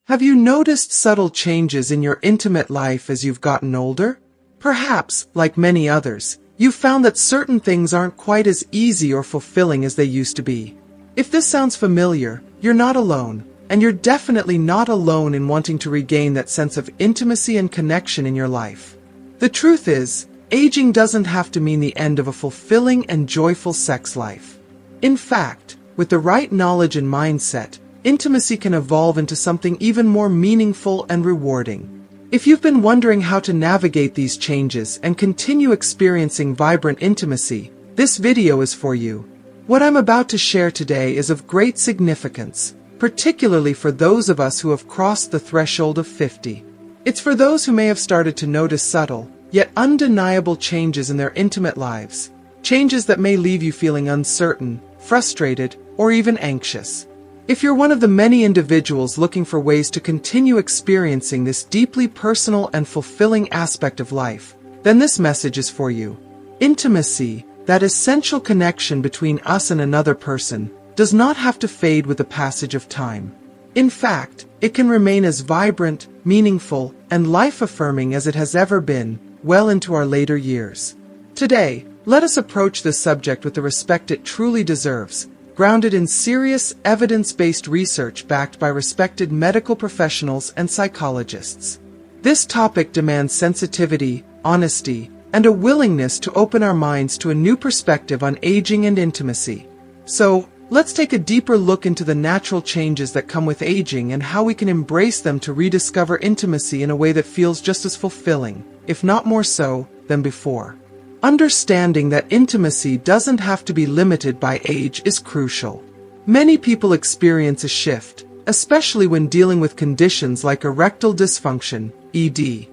Have you noticed subtle changes in your intimate life as you've gotten older? Perhaps, like many others, you've found that certain things aren't quite as easy or fulfilling as they used to be. If this sounds familiar, you're not alone, and you're definitely not alone in wanting to regain that sense of intimacy and connection in your life. The truth is, aging doesn't have to mean the end of a fulfilling and joyful sex life. In fact, with the right knowledge and mindset, intimacy can evolve into something even more meaningful and rewarding. If you've been wondering how to navigate these changes and continue experiencing vibrant intimacy, this video is for you. What I'm about to share today is of great significance, particularly for those of us who have crossed the threshold of 50. It's for those who may have started to notice subtle, yet undeniable changes in their intimate lives, changes that may leave you feeling uncertain, frustrated, or even anxious. If you're one of the many individuals looking for ways to continue experiencing this deeply personal and fulfilling aspect of life, then this message is for you. Intimacy, that essential connection between us and another person, does not have to fade with the passage of time. In fact, it can remain as vibrant, meaningful, and life-affirming as it has ever been, well into our later years. Today, let us approach this subject with the respect it truly deserves, grounded in serious, evidence-based research backed by respected medical professionals and psychologists. This topic demands sensitivity, honesty, and a willingness to open our minds to a new perspective on aging and intimacy. So, let's take a deeper look into the natural changes that come with aging and how we can embrace them to rediscover intimacy in a way that feels just as fulfilling, if not more so, than before. Understanding that intimacy doesn't have to be limited by age is crucial. Many people experience a shift, especially when dealing with conditions like erectile dysfunction, ED.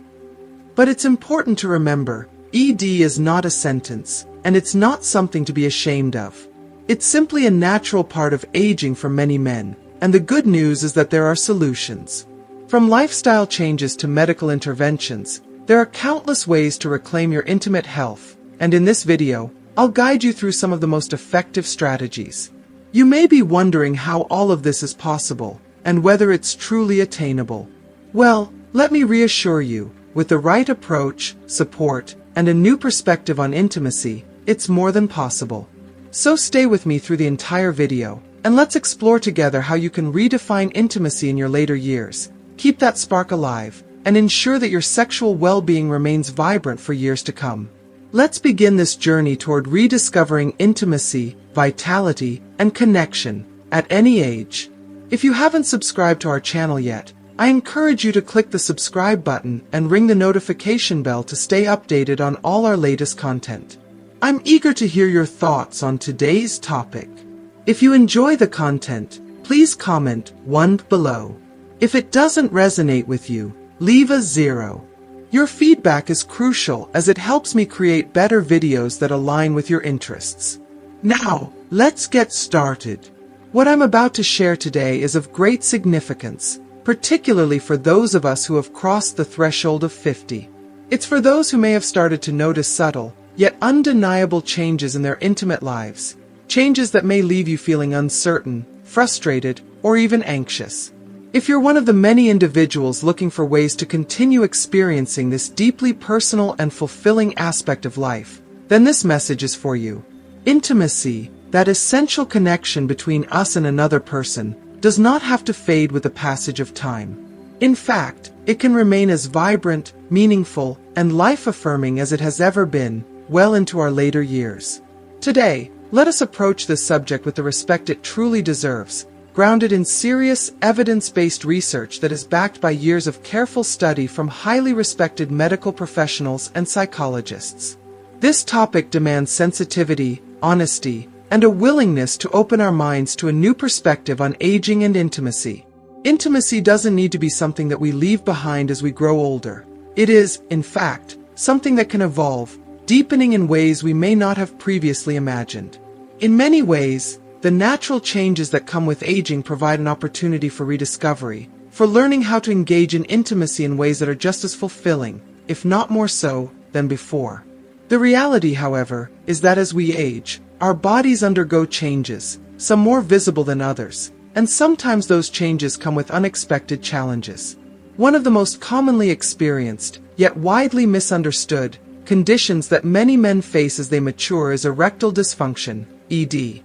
But it's important to remember, ED is not a sentence, and it's not something to be ashamed of. It's simply a natural part of aging for many men, and the good news is that there are solutions. From lifestyle changes to medical interventions, there are countless ways to reclaim your intimate health, and in this video, I'll guide you through some of the most effective strategies. You may be wondering how all of this is possible, and whether it's truly attainable. Well, let me reassure you, with the right approach, support, and a new perspective on intimacy, it's more than possible. So stay with me through the entire video, and let's explore together how you can redefine intimacy in your later years, keep that spark alive, and ensure that your sexual well-being remains vibrant for years to come. Let's begin this journey toward rediscovering intimacy, vitality, and connection, at any age. If you haven't subscribed to our channel yet, I encourage you to click the subscribe button and ring the notification bell to stay updated on all our latest content. I'm eager to hear your thoughts on today's topic. If you enjoy the content, please comment 1 below. If it doesn't resonate with you, leave a 0. Your feedback is crucial as it helps me create better videos that align with your interests. Now, let's get started. What I'm about to share today is of great significance, particularly for those of us who have crossed the threshold of 50. It's for those who may have started to notice subtle, yet undeniable changes in their intimate lives, changes that may leave you feeling uncertain, frustrated, or even anxious. If you're one of the many individuals looking for ways to continue experiencing this deeply personal and fulfilling aspect of life, then this message is for you. Intimacy, that essential connection between us and another person, does not have to fade with the passage of time. In fact, it can remain as vibrant, meaningful, and life-affirming as it has ever been, well into our later years. Today, let us approach this subject with the respect it truly deserves, grounded in serious, evidence-based research that is backed by years of careful study from highly respected medical professionals and psychologists. This topic demands sensitivity, honesty, and a willingness to open our minds to a new perspective on aging and intimacy. Intimacy doesn't need to be something that we leave behind as we grow older. It is, in fact, something that can evolve, deepening in ways we may not have previously imagined. In many ways, the natural changes that come with aging provide an opportunity for rediscovery, for learning how to engage in intimacy in ways that are just as fulfilling, if not more so, than before. The reality, however, is that as we age, our bodies undergo changes, some more visible than others, and sometimes those changes come with unexpected challenges. One of the most commonly experienced, yet widely misunderstood, conditions that many men face as they mature is erectile dysfunction, ED.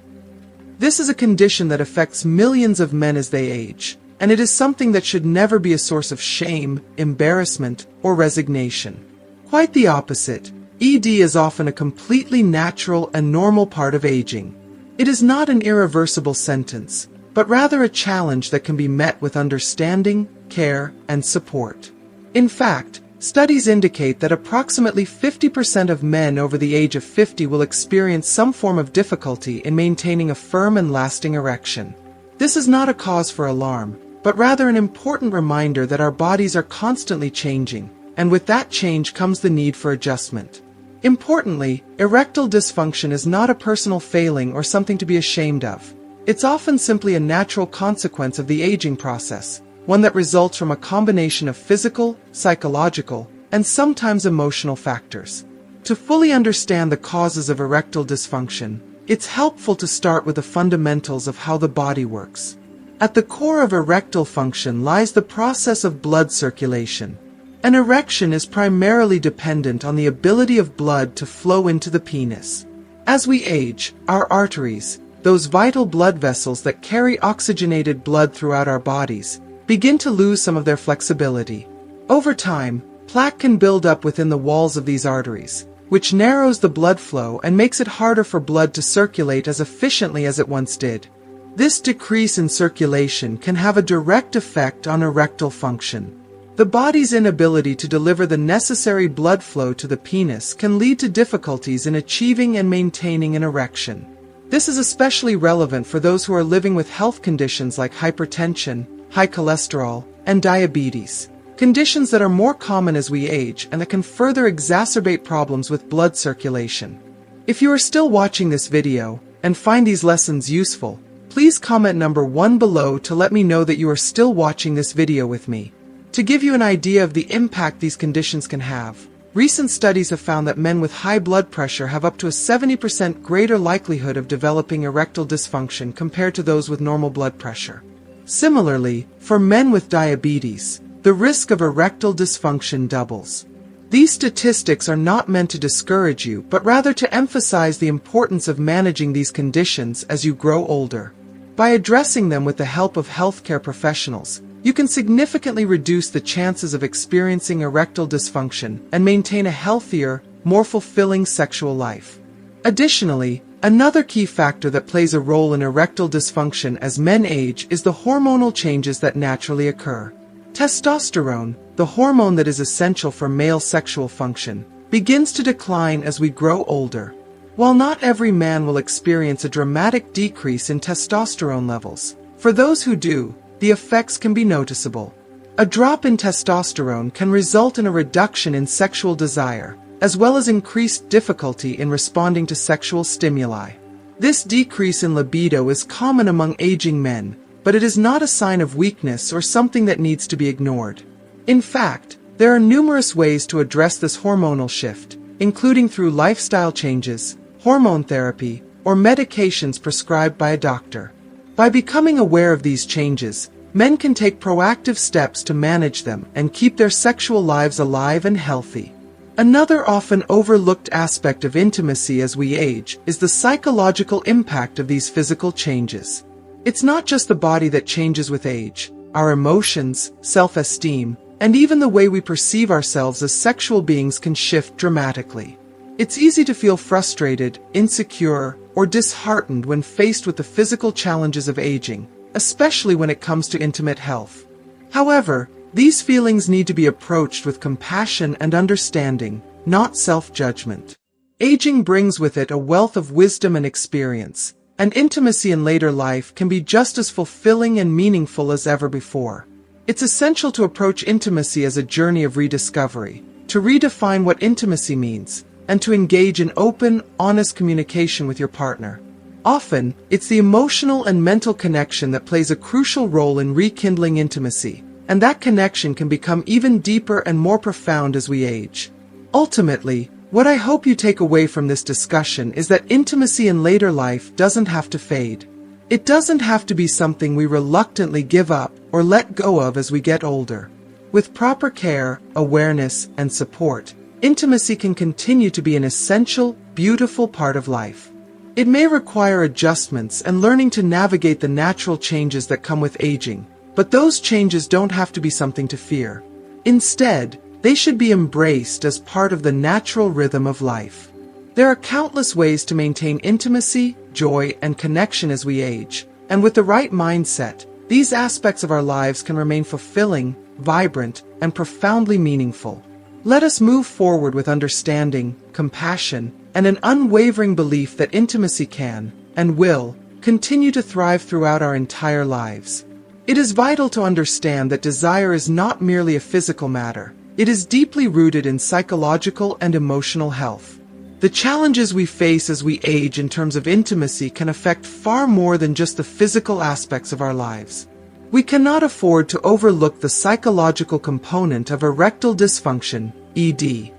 This is a condition that affects millions of men as they age, and it is something that should never be a source of shame, embarrassment, or resignation. Quite the opposite, ED is often a completely natural and normal part of aging. It is not an irreversible sentence, but rather a challenge that can be met with understanding, care, and support. In fact, studies indicate that approximately 50% of men over the age of 50 will experience some form of difficulty in maintaining a firm and lasting erection. This is not a cause for alarm, but rather an important reminder that our bodies are constantly changing, and with that change comes the need for adjustment. Importantly, erectile dysfunction is not a personal failing or something to be ashamed of. It's often simply a natural consequence of the aging process, one that results from a combination of physical, psychological, and sometimes emotional factors. To fully understand the causes of erectile dysfunction, it's helpful to start with the fundamentals of how the body works. At the core of erectile function lies the process of blood circulation. An erection is primarily dependent on the ability of blood to flow into the penis. As we age, our arteries, those vital blood vessels that carry oxygenated blood throughout our bodies, begin to lose some of their flexibility. Over time, plaque can build up within the walls of these arteries, which narrows the blood flow and makes it harder for blood to circulate as efficiently as it once did. This decrease in circulation can have a direct effect on erectile function. The body's inability to deliver the necessary blood flow to the penis can lead to difficulties in achieving and maintaining an erection. This is especially relevant for those who are living with health conditions like hypertension, high cholesterol, and diabetes, conditions that are more common as we age and that can further exacerbate problems with blood circulation. If you are still watching this video and find these lessons useful, please comment number 1 below to let me know that you are still watching this video with me. To give you an idea of the impact these conditions can have, recent studies have found that men with high blood pressure have up to a 70% greater likelihood of developing erectile dysfunction compared to those with normal blood pressure. Similarly, for men with diabetes, the risk of erectile dysfunction doubles. These statistics are not meant to discourage you, but rather to emphasize the importance of managing these conditions as you grow older. By addressing them with the help of healthcare professionals, you can significantly reduce the chances of experiencing erectile dysfunction and maintain a healthier, more fulfilling sexual life. Additionally, another key factor that plays a role in erectile dysfunction as men age is the hormonal changes that naturally occur. Testosterone, the hormone that is essential for male sexual function, begins to decline as we grow older. While not every man will experience a dramatic decrease in testosterone levels, for those who do, the effects can be noticeable. A drop in testosterone can result in a reduction in sexual desire, as well as increased difficulty in responding to sexual stimuli. This decrease in libido is common among aging men, but it is not a sign of weakness or something that needs to be ignored. In fact, there are numerous ways to address this hormonal shift, including through lifestyle changes, hormone therapy, or medications prescribed by a doctor. By becoming aware of these changes, men can take proactive steps to manage them and keep their sexual lives alive and healthy. Another often overlooked aspect of intimacy as we age is the psychological impact of these physical changes. It's not just the body that changes with age. Our emotions, self-esteem, and even the way we perceive ourselves as sexual beings can shift dramatically. It's easy to feel frustrated, insecure, or disheartened when faced with the physical challenges of aging, especially when it comes to intimate health. However, these feelings need to be approached with compassion and understanding, not self-judgment. Aging brings with it a wealth of wisdom and experience, and intimacy in later life can be just as fulfilling and meaningful as ever before. It's essential to approach intimacy as a journey of rediscovery, to redefine what intimacy means, and to engage in open, honest communication with your partner. Often, it's the emotional and mental connection that plays a crucial role in rekindling intimacy, and that connection can become even deeper and more profound as we age. Ultimately, what I hope you take away from this discussion is that intimacy in later life doesn't have to fade. It doesn't have to be something we reluctantly give up or let go of as we get older. With proper care, awareness, and support, intimacy can continue to be an essential, beautiful part of life. It may require adjustments and learning to navigate the natural changes that come with aging, but those changes don't have to be something to fear. Instead, they should be embraced as part of the natural rhythm of life. There are countless ways to maintain intimacy, joy, and connection as we age, and with the right mindset, these aspects of our lives can remain fulfilling, vibrant, and profoundly meaningful. Let us move forward with understanding, compassion, and an unwavering belief that intimacy can, and will, continue to thrive throughout our entire lives. It is vital to understand that desire is not merely a physical matter. It is deeply rooted in psychological and emotional health. The challenges we face as we age in terms of intimacy can affect far more than just the physical aspects of our lives. We cannot afford to overlook the psychological component of erectile dysfunction, ED.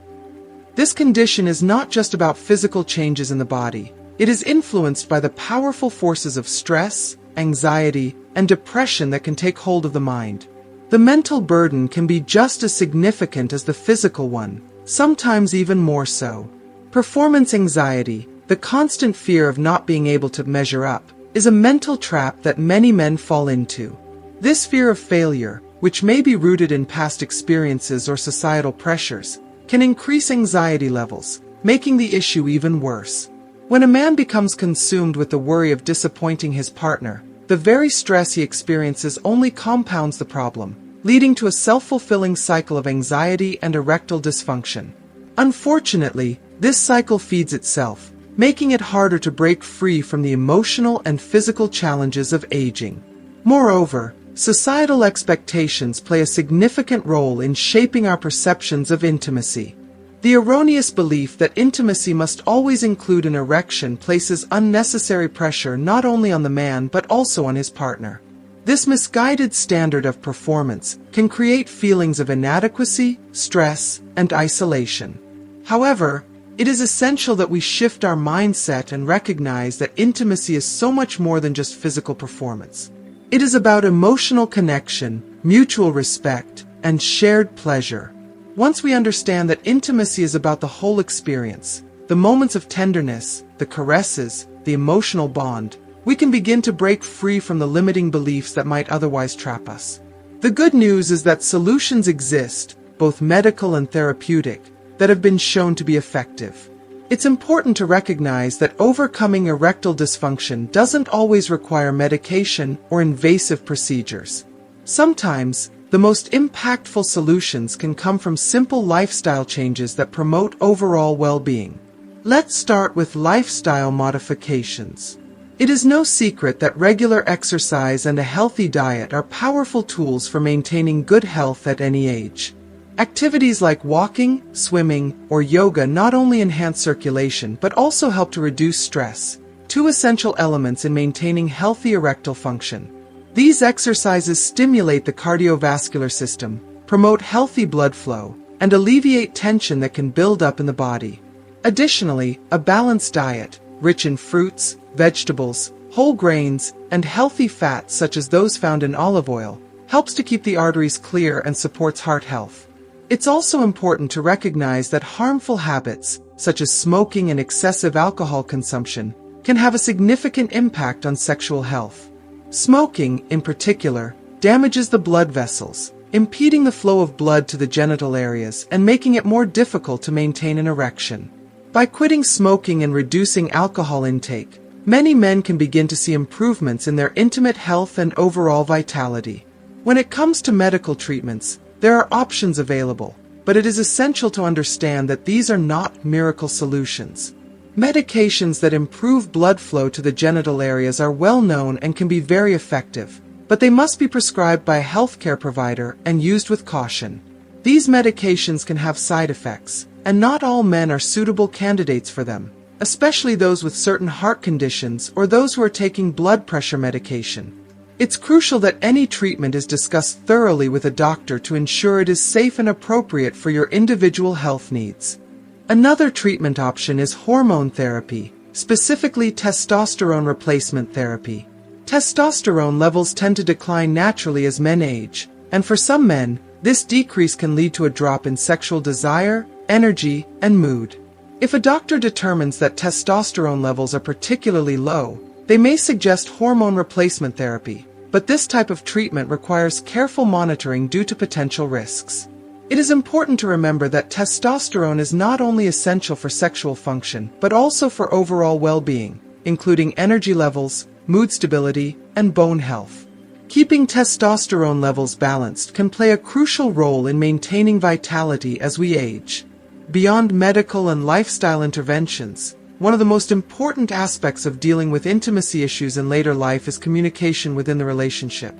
This condition is not just about physical changes in the body. It is influenced by the powerful forces of stress, anxiety, and depression that can take hold of the mind. The mental burden can be just as significant as the physical one, sometimes even more so. Performance anxiety, the constant fear of not being able to measure up, is a mental trap that many men fall into. This fear of failure, which may be rooted in past experiences or societal pressures, can increase anxiety levels, making the issue even worse. When a man becomes consumed with the worry of disappointing his partner, the very stress he experiences only compounds the problem, leading to a self-fulfilling cycle of anxiety and erectile dysfunction. Unfortunately, this cycle feeds itself, making it harder to break free from the emotional and physical challenges of aging. Moreover, societal expectations play a significant role in shaping our perceptions of intimacy. The erroneous belief that intimacy must always include an erection places unnecessary pressure not only on the man but also on his partner. This misguided standard of performance can create feelings of inadequacy, stress, and isolation. However, it is essential that we shift our mindset and recognize that intimacy is so much more than just physical performance. It is about emotional connection, mutual respect, and shared pleasure. Once we understand that intimacy is about the whole experience, the moments of tenderness, the caresses, the emotional bond, we can begin to break free from the limiting beliefs that might otherwise trap us. The good news is that solutions exist, both medical and therapeutic, that have been shown to be effective. It's important to recognize that overcoming erectile dysfunction doesn't always require medication or invasive procedures. Sometimes, the most impactful solutions can come from simple lifestyle changes that promote overall well-being. Let's start with lifestyle modifications. It is no secret that regular exercise and a healthy diet are powerful tools for maintaining good health at any age. Activities like walking, swimming, or yoga not only enhance circulation but also help to reduce stress, two essential elements in maintaining healthy erectile function. These exercises stimulate the cardiovascular system, promote healthy blood flow, and alleviate tension that can build up in the body. Additionally, a balanced diet, rich in fruits, vegetables, whole grains, and healthy fats such as those found in olive oil, helps to keep the arteries clear and supports heart health. It's also important to recognize that harmful habits, such as smoking and excessive alcohol consumption, can have a significant impact on sexual health. Smoking, in particular, damages the blood vessels, impeding the flow of blood to the genital areas and making it more difficult to maintain an erection. By quitting smoking and reducing alcohol intake, many men can begin to see improvements in their intimate health and overall vitality. When it comes to medical treatments, there are options available, but it is essential to understand that these are not miracle solutions. Medications that improve blood flow to the genital areas are well known and can be very effective, but they must be prescribed by a healthcare provider and used with caution. These medications can have side effects, and not all men are suitable candidates for them, especially those with certain heart conditions or those who are taking blood pressure medication. It's crucial that any treatment is discussed thoroughly with a doctor to ensure it is safe and appropriate for your individual health needs. Another treatment option is hormone therapy, specifically testosterone replacement therapy. Testosterone levels tend to decline naturally as men age, and for some men, this decrease can lead to a drop in sexual desire, energy, and mood. If a doctor determines that testosterone levels are particularly low, they may suggest hormone replacement therapy, but this type of treatment requires careful monitoring due to potential risks. It is important to remember that testosterone is not only essential for sexual function, but also for overall well-being, including energy levels, mood stability, and bone health. Keeping testosterone levels balanced can play a crucial role in maintaining vitality as we age. Beyond medical and lifestyle interventions, one of the most important aspects of dealing with intimacy issues in later life is communication within the relationship.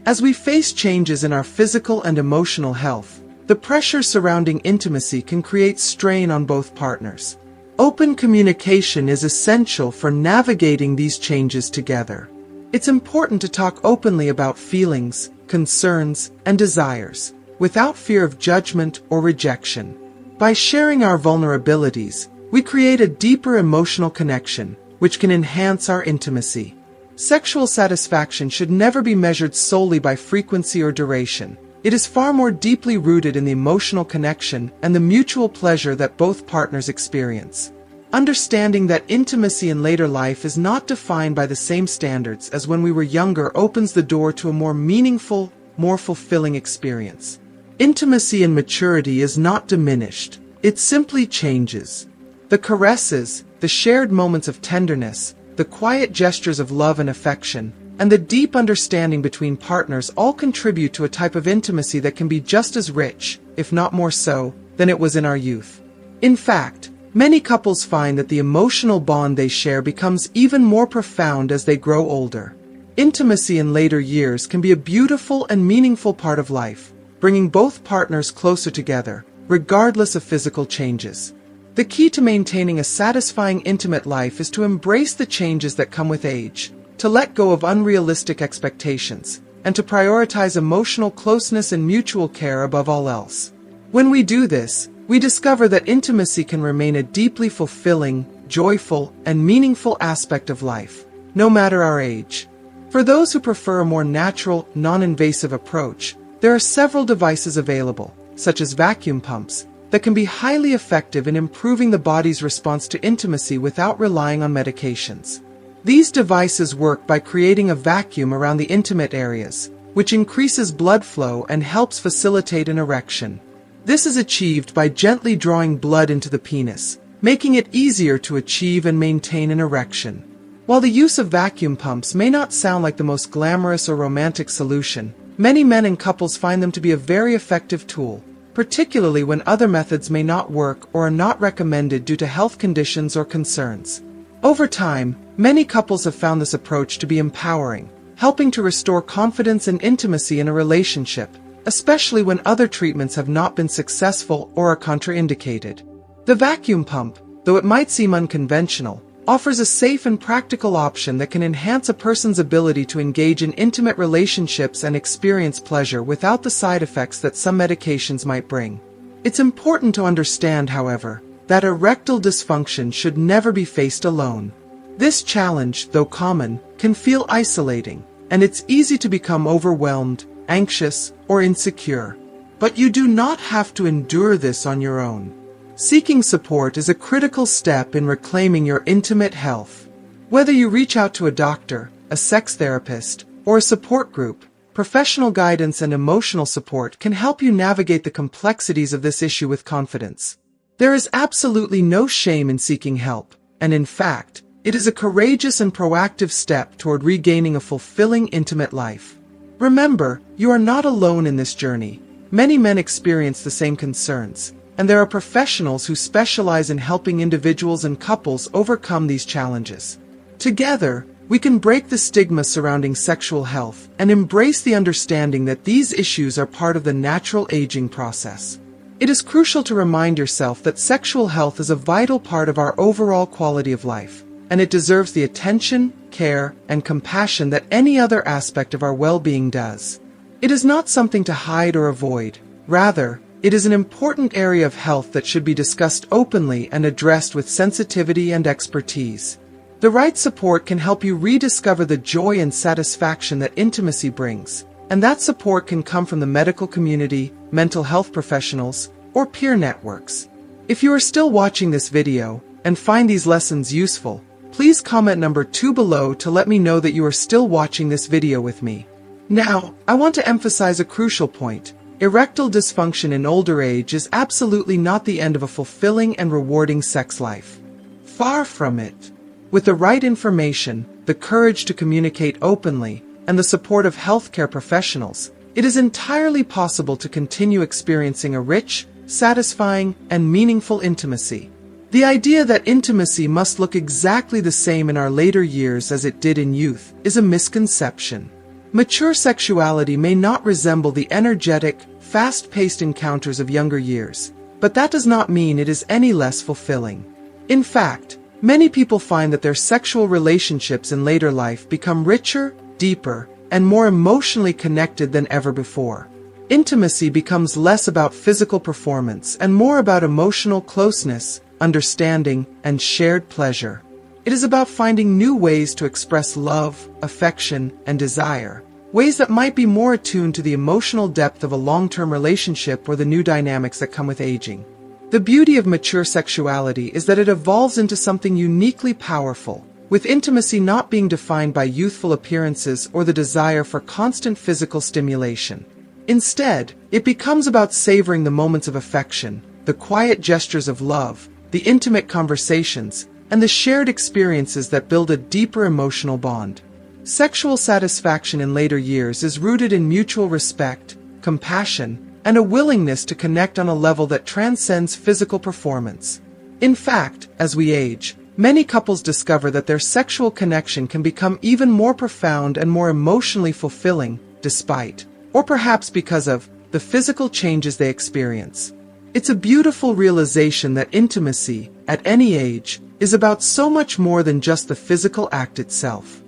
As we face changes in our physical and emotional health, the pressure surrounding intimacy can create strain on both partners. Open communication is essential for navigating these changes together. It's important to talk openly about feelings, concerns, and desires, without fear of judgment or rejection. By sharing our vulnerabilities, we create a deeper emotional connection, which can enhance our intimacy. Sexual satisfaction should never be measured solely by frequency or duration. It is far more deeply rooted in the emotional connection and the mutual pleasure that both partners experience. Understanding that intimacy in later life is not defined by the same standards as when we were younger opens the door to a more meaningful, more fulfilling experience. Intimacy in maturity is not diminished, it simply changes. The caresses, the shared moments of tenderness, the quiet gestures of love and affection, and the deep understanding between partners all contribute to a type of intimacy that can be just as rich, if not more so, than it was in our youth. In fact, many couples find that the emotional bond they share becomes even more profound as they grow older. Intimacy in later years can be a beautiful and meaningful part of life, bringing both partners closer together, regardless of physical changes. The key to maintaining a satisfying intimate life is to embrace the changes that come with age, to let go of unrealistic expectations, and to prioritize emotional closeness and mutual care above all else. When we do this, we discover that intimacy can remain a deeply fulfilling, joyful, and meaningful aspect of life, no matter our age. For those who prefer a more natural, non-invasive approach, there are several devices available, such as vacuum pumps, that can be highly effective in improving the body's response to intimacy without relying on medications. These devices work by creating a vacuum around the intimate areas, which increases blood flow and helps facilitate an erection. This is achieved by gently drawing blood into the penis, making it easier to achieve and maintain an erection. While the use of vacuum pumps may not sound like the most glamorous or romantic solution, many men and couples find them to be a very effective tool, particularly when other methods may not work or are not recommended due to health conditions or concerns. Over time, many couples have found this approach to be empowering, helping to restore confidence and intimacy in a relationship, especially when other treatments have not been successful or are contraindicated. The vacuum pump, though it might seem unconventional, offers a safe and practical option that can enhance a person's ability to engage in intimate relationships and experience pleasure without the side effects that some medications might bring. It's important to understand, however, that erectile dysfunction should never be faced alone. This challenge, though common, can feel isolating, and it's easy to become overwhelmed, anxious, or insecure. But you do not have to endure this on your own. Seeking support is a critical step in reclaiming your intimate health. Whether you reach out to a doctor, a sex therapist, or a support group, professional guidance and emotional support can help you navigate the complexities of this issue with confidence. There is absolutely no shame in seeking help, and in fact, it is a courageous and proactive step toward regaining a fulfilling intimate life. Remember, you are not alone in this journey. Many men experience the same concerns, and there are professionals who specialize in helping individuals and couples overcome these challenges. Together, we can break the stigma surrounding sexual health and embrace the understanding that these issues are part of the natural aging process. It is crucial to remind yourself that sexual health is a vital part of our overall quality of life, and it deserves the attention, care, and compassion that any other aspect of our well-being does. It is not something to hide or avoid. Rather, it is an important area of health that should be discussed openly and addressed with sensitivity and expertise. The right support can help you rediscover the joy and satisfaction that intimacy brings, and that support can come from the medical community, mental health professionals, or peer networks. If you are still watching this video and find these lessons useful, please comment number 2 below to let me know that you are still watching this video with me. Now, I want to emphasize a crucial point. Erectile dysfunction in older age is absolutely not the end of a fulfilling and rewarding sex life. Far from it. With the right information, the courage to communicate openly, and the support of healthcare professionals, it is entirely possible to continue experiencing a rich, satisfying, and meaningful intimacy. The idea that intimacy must look exactly the same in our later years as it did in youth is a misconception. Mature sexuality may not resemble the energetic, fast-paced encounters of younger years, but that does not mean it is any less fulfilling. In fact, many people find that their sexual relationships in later life become richer, deeper, and more emotionally connected than ever before. Intimacy becomes less about physical performance and more about emotional closeness, understanding, and shared pleasure. It is about finding new ways to express love, affection, and desire, ways that might be more attuned to the emotional depth of a long-term relationship or the new dynamics that come with aging. The beauty of mature sexuality is that it evolves into something uniquely powerful, with intimacy not being defined by youthful appearances or the desire for constant physical stimulation. Instead, it becomes about savoring the moments of affection, the quiet gestures of love, the intimate conversations, and the shared experiences that build a deeper emotional bond. Sexual satisfaction in later years is rooted in mutual respect, compassion, and a willingness to connect on a level that transcends physical performance. In fact, as we age, many couples discover that their sexual connection can become even more profound and more emotionally fulfilling, despite, or perhaps because of, the physical changes they experience. It's a beautiful realization that intimacy, at any age, is about so much more than just the physical act itself.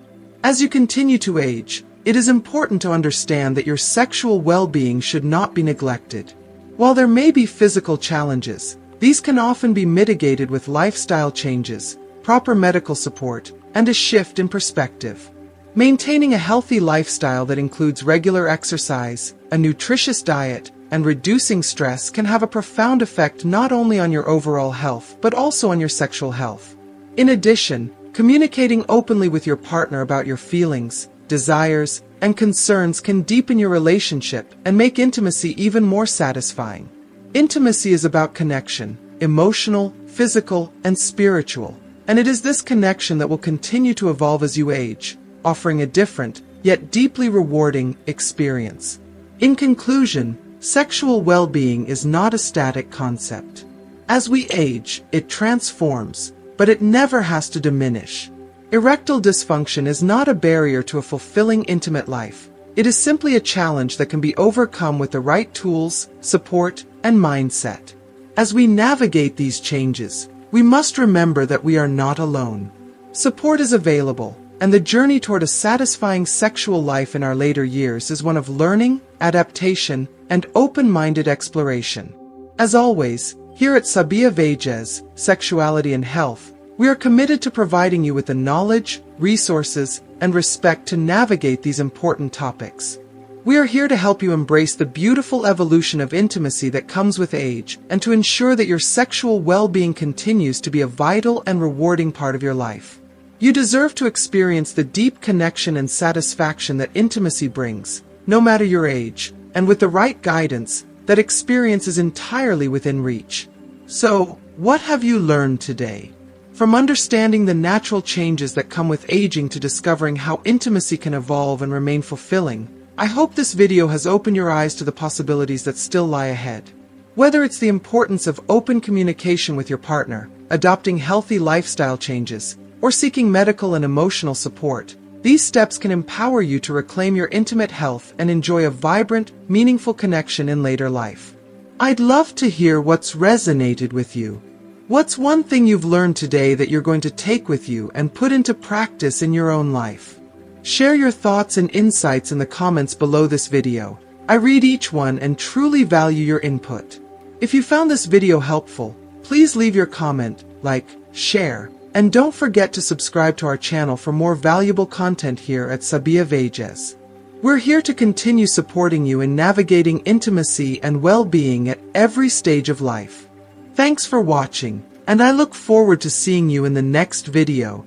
As you continue to age, it is important to understand that your sexual well-being should not be neglected. While there may be physical challenges, these can often be mitigated with lifestyle changes, proper medical support, and a shift in perspective. Maintaining a healthy lifestyle that includes regular exercise, a nutritious diet, and reducing stress can have a profound effect not only on your overall health but also on your sexual health. In addition, communicating openly with your partner about your feelings, desires, and concerns can deepen your relationship and make intimacy even more satisfying. Intimacy is about connection, emotional, physical, and spiritual, and it is this connection that will continue to evolve as you age, offering a different, yet deeply rewarding, experience. In conclusion, sexual well-being is not a static concept. As we age, it transforms, but it never has to diminish. Erectile dysfunction is not a barrier to a fulfilling intimate life. It is simply a challenge that can be overcome with the right tools, support, and mindset. As we navigate these changes, we must remember that we are not alone. Support is available, and the journey toward a satisfying sexual life in our later years is one of learning, adaptation, and open-minded exploration. As always, here at Sabia Veges, Sexuality and Health, we are committed to providing you with the knowledge, resources, and respect to navigate these important topics. We are here to help you embrace the beautiful evolution of intimacy that comes with age and to ensure that your sexual well-being continues to be a vital and rewarding part of your life. You deserve to experience the deep connection and satisfaction that intimacy brings, no matter your age, and with the right guidance, that experience is entirely within reach. So, what have you learned today? From understanding the natural changes that come with aging to discovering how intimacy can evolve and remain fulfilling, I hope this video has opened your eyes to the possibilities that still lie ahead. Whether it's the importance of open communication with your partner, adopting healthy lifestyle changes, or seeking medical and emotional support, these steps can empower you to reclaim your intimate health and enjoy a vibrant, meaningful connection in later life. I'd love to hear what's resonated with you. What's one thing you've learned today that you're going to take with you and put into practice in your own life? Share your thoughts and insights in the comments below this video. I read each one and truly value your input. If you found this video helpful, please leave your comment, like, share, And don't forget to subscribe to our channel for more valuable content here at Sabia Vages. We're here to continue supporting you in navigating intimacy and well-being at every stage of life. Thanks for watching, and I look forward to seeing you in the next video.